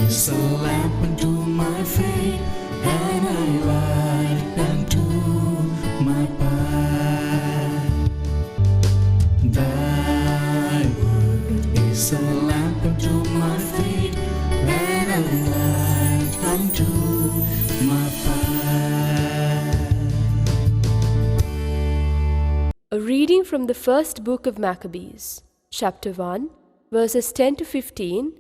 is a lamp unto my feet and a light unto my path. Thy word is a lamp unto my feet and a light unto my path. A reading from the first book of Maccabees, chapter 1, verses 10 to 15,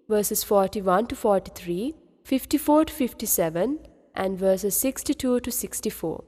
verses 41 to 43, 54 to 57, and verses 62 to 64.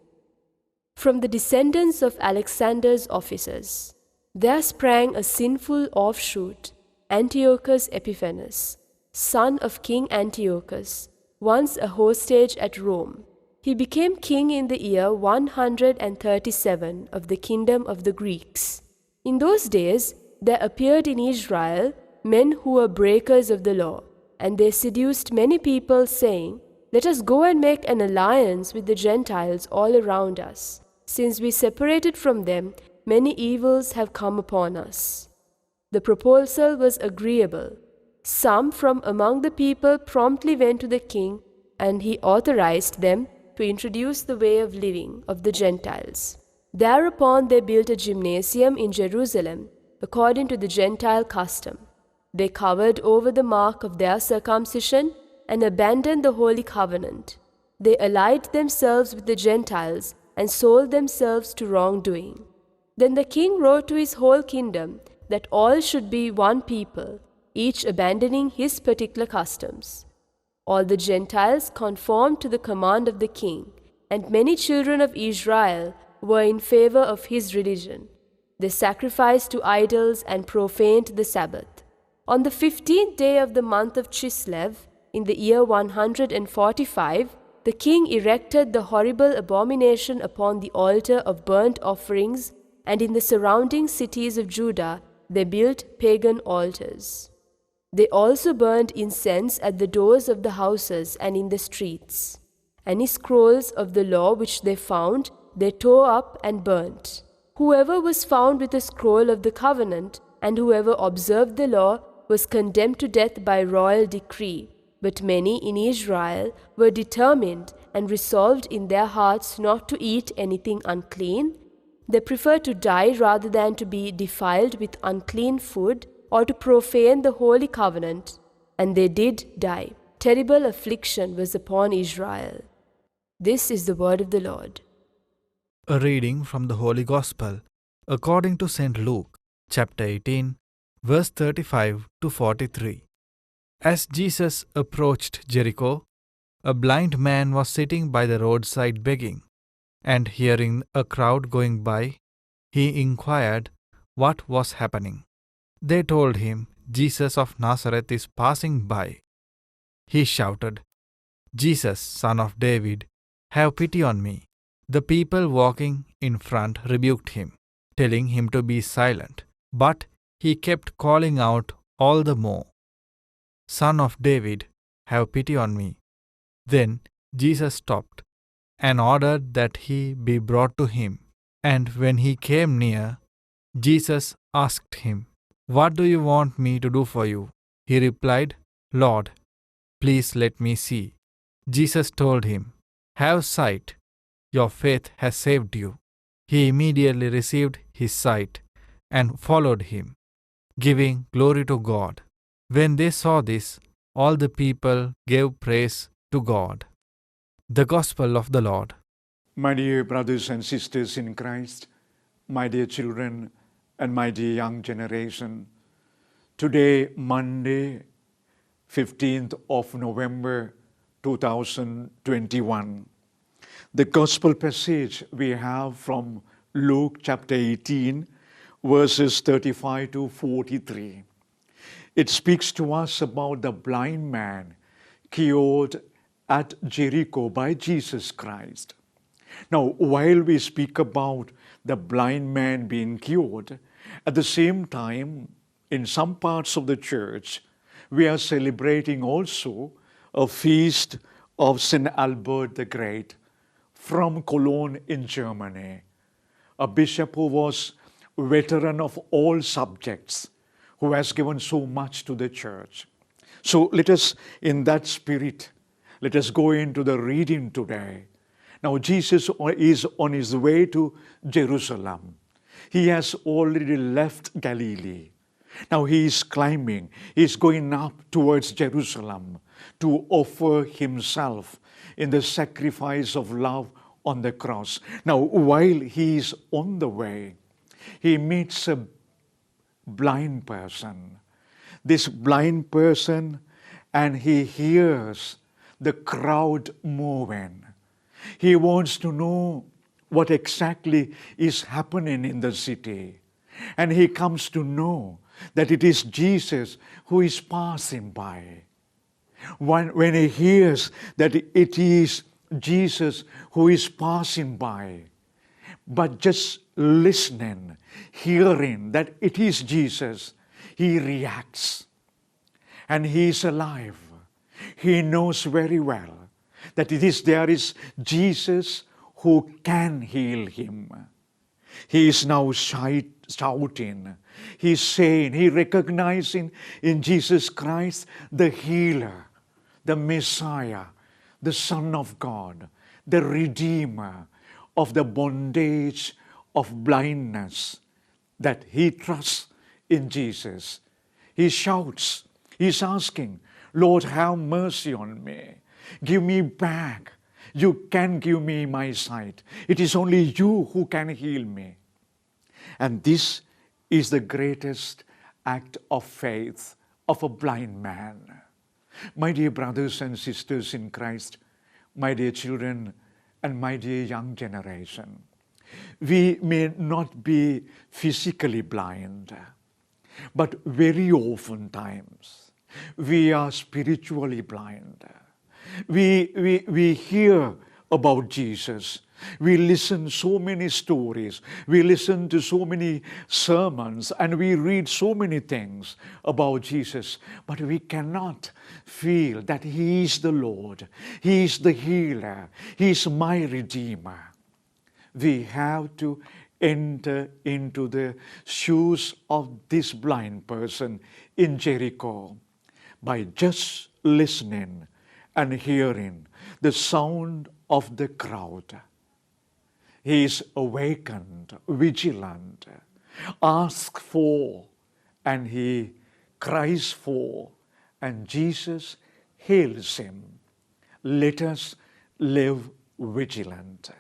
From the descendants of Alexander's officers, there sprang a sinful offshoot, Antiochus Epiphanes, son of King Antiochus, once a hostage at Rome. He became king in the year 137 of the kingdom of the Greeks. In those days, there appeared in Israel men who were breakers of the law, and they seduced many people, saying, "Let us go and make an alliance with the Gentiles all around us. Since we separated from them, many evils have come upon us." The proposal was agreeable. Some from among the people promptly went to the king, and he authorized them to introduce the way of living of the Gentiles. Thereupon they built a gymnasium in Jerusalem, according to the Gentile custom. They covered over the mark of their circumcision and abandoned the holy covenant. They allied themselves with the Gentiles and sold themselves to wrongdoing. Then the king wrote to his whole kingdom that all should be one people, each abandoning his particular customs. All the Gentiles conformed to the command of the king, and many children of Israel were in favor of his religion. They sacrificed to idols and profaned the Sabbath. On the 15th day of the month of Chislev, in the year 145, the king erected the horrible abomination upon the altar of burnt offerings, and in the surrounding cities of Judah they built pagan altars. They also burned incense at the doors of the houses and in the streets. Any scrolls of the law which they found, they tore up and burnt. Whoever was found with a scroll of the covenant, and whoever observed the law, was condemned to death by royal decree. But many in Israel were determined and resolved in their hearts not to eat anything unclean. They preferred to die rather than to be defiled with unclean food or to profane the holy covenant, and they did die. Terrible affliction was upon Israel. This is the word of the Lord. A reading from the Holy Gospel according to St. Luke, chapter 18, verse 35 to 43. As Jesus approached Jericho, a blind man was sitting by the roadside begging, and hearing a crowd going by, he inquired what was happening. They told him, "Jesus of Nazareth is passing by." He shouted, "Jesus, Son of David, have pity on me." The people walking in front rebuked him, telling him to be silent, but he kept calling out all the more, "Son of David, have pity on me." Then Jesus stopped and ordered that he be brought to him. And when he came near, Jesus asked him, "What do you want me to do for you?" He replied, "Lord, please let me see." Jesus told him, "Have sight, your faith has saved you." He immediately received his sight and followed him, giving glory to God. When they saw this, all the people gave praise to God. The Gospel of the Lord. My dear brothers and sisters in Christ, my dear children and my dear young generation, today, Monday, 15th of November 2021, the Gospel passage we have from Luke chapter 18, verses 35 to 43. It speaks to us about the blind man cured at Jericho by Jesus Christ. Now, while we speak about the blind man being cured, at the same time, in some parts of the church, we are celebrating also a feast of St. Albert the Great from Cologne in Germany, a bishop who was a veteran of all subjects, who has given so much to the church. So let us, in that spirit, let us go into the reading today. Now Jesus is on his way to Jerusalem. He has already left Galilee. Now he is climbing, he is going up towards Jerusalem to offer himself in the sacrifice of love on the cross. Now while he is on the way, he meets a blind person. This blind person, and he hears the crowd moving. He wants to know what exactly is happening in the city. And he comes to know that it is Jesus who is passing by. When he hears that it is Jesus who is passing by, but just listening, hearing that it is Jesus, he reacts. And he is alive. He knows very well that there is Jesus who can heal him. He is now shouting. He is saying, he recognizing in Jesus Christ the healer, the Messiah, the Son of God, the Redeemer of the bondage of blindness, that he trusts in Jesus. He shouts, he's asking, Lord, have mercy on me. Give me back. You can give me my sight. It is only you who can heal me. And this is the greatest act of faith of a blind man. My dear brothers and sisters in Christ, my dear children, and my dear young generation, we may not be physically blind, but very often times we are spiritually blind. We hear about Jesus. We listen so many stories. We listen to so many sermons, and we read so many things about Jesus. But we cannot feel that He is the Lord. He is the healer. He is my Redeemer. We have to enter into the shoes of this blind person in Jericho by just listening and hearing the sound of the crowd. He is awakened, vigilant, asks for, and he cries for, and Jesus heals him. Let us live vigilant.